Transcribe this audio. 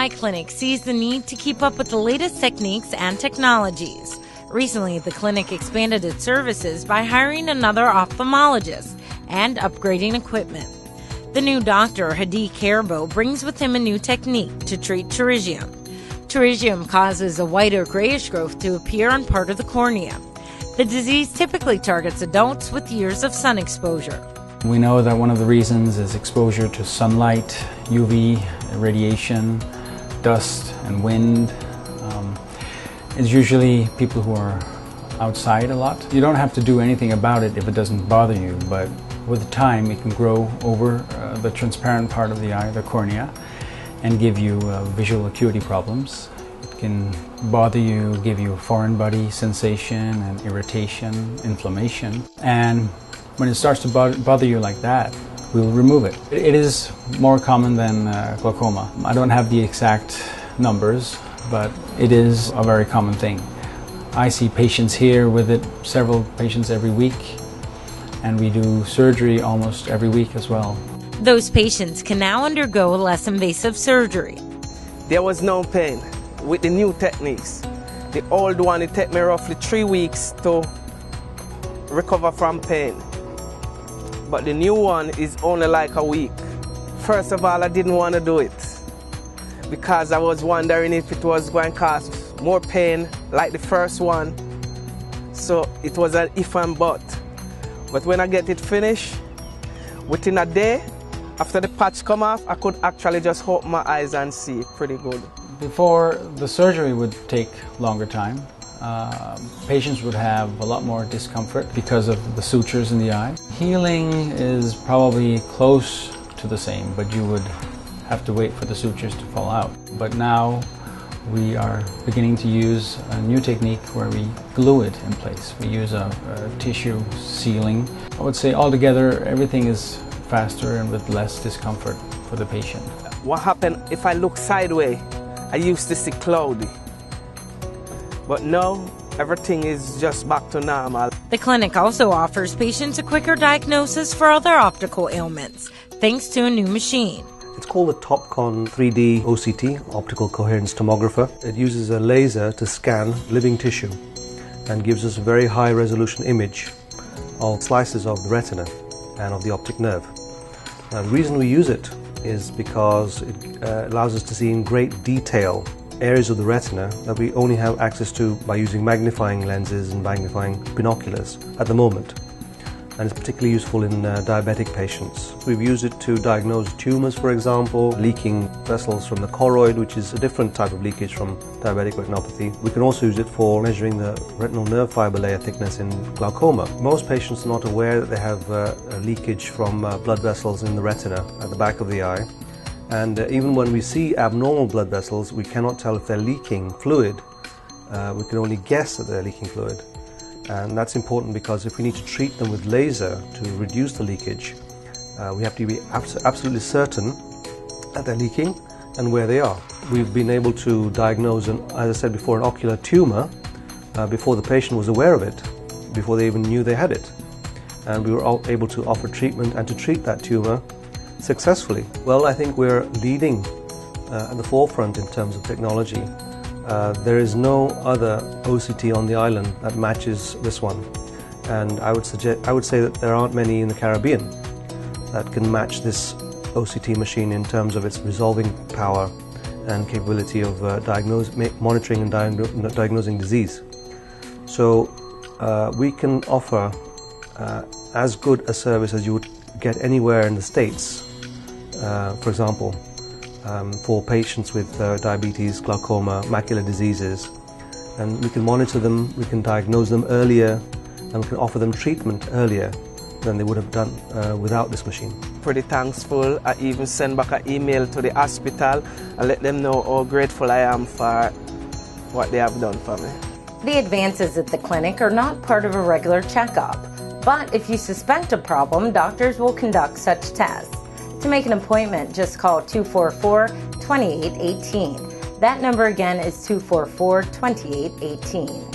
eye clinic sees the need to keep up with the latest techniques and technologies. Recently, the clinic expanded its services by hiring another ophthalmologist and upgrading equipment. The new doctor, Hadi Carbo, brings with him a new technique to treat pterygium. Pterygium causes a white or grayish growth to appear on part of the cornea. The disease typically targets adults with years of sun exposure. We know that one of the reasons is exposure to sunlight, UV radiation, dust and wind. It's usually people who are outside a lot. You don't have to do anything about it if it doesn't bother you, but with time it can grow over the transparent part of the eye, the cornea, and give you visual acuity problems. It can bother you, give you foreign body sensation and irritation, inflammation. And when it starts to bother you like that, we'll remove it. It is more common than glaucoma. I don't have the exact numbers, but it is a very common thing. I see patients here with it, several patients every week, and we do surgery almost every week as well. Those patients can now undergo less invasive surgery. There was no pain with the new techniques. The old one, it took me roughly 3 weeks to recover from pain. But the new one is only like a week. First of all, I didn't want to do it because I was wondering if it was going to cause more pain like the first one. So it was an if and but. But when I get it finished, within a day, after the patch come off, I could actually just open my eyes and see pretty good. Before, the surgery would take longer time. Patients would have a lot more discomfort because of the sutures in the eye. Healing is probably close to the same, but you would have to wait for the sutures to fall out. But now we are beginning to use a new technique where we glue it in place. We use a tissue sealing. I would say altogether everything is faster and with less discomfort for the patient. What happened if I look sideways? I used to see cloudy. But now everything is just back to normal. The clinic also offers patients a quicker diagnosis for other optical ailments, thanks to a new machine. It's called the Topcon 3D OCT, Optical Coherence Tomographer. It uses a laser to scan living tissue and gives us a very high resolution image of slices of the retina and of the optic nerve. Now, the reason we use it is because it allows us to see in great detail areas of the retina that we only have access to by using magnifying lenses and magnifying binoculars at the moment. And it's particularly useful in diabetic patients. We've used it to diagnose tumors, for example, leaking vessels from the choroid, which is a different type of leakage from diabetic retinopathy. We can also use it for measuring the retinal nerve fiber layer thickness in glaucoma. Most patients are not aware that they have a leakage from blood vessels in the retina at the back of the eye. And even when we see abnormal blood vessels, we cannot tell if they're leaking fluid. We can only guess that they're leaking fluid. And that's important because if we need to treat them with laser to reduce the leakage, we have to be absolutely certain that they're leaking and where they are. We've been able to diagnose, as I said before, an ocular tumor before the patient was aware of it, before they even knew they had it. And we were able to offer treatment and to treat that tumor successfully. Well, I think we're leading at the forefront in terms of technology. There is no other OCT on the island that matches this one, and I would say that there aren't many in the Caribbean that can match this OCT machine in terms of its resolving power and capability of monitoring and diagnosing disease. So we can offer as good a service as you would get anywhere in the States. For example, for patients with diabetes, glaucoma, macular diseases, and we can monitor them, we can diagnose them earlier, and we can offer them treatment earlier than they would have done without this machine. Pretty thankful. I even send back an email to the hospital and let them know how grateful I am for what they have done for me. The advances at the clinic are not part of a regular checkup, but if you suspect a problem, doctors will conduct such tests. To make an appointment, just call 244-2818. That number again is 244-2818.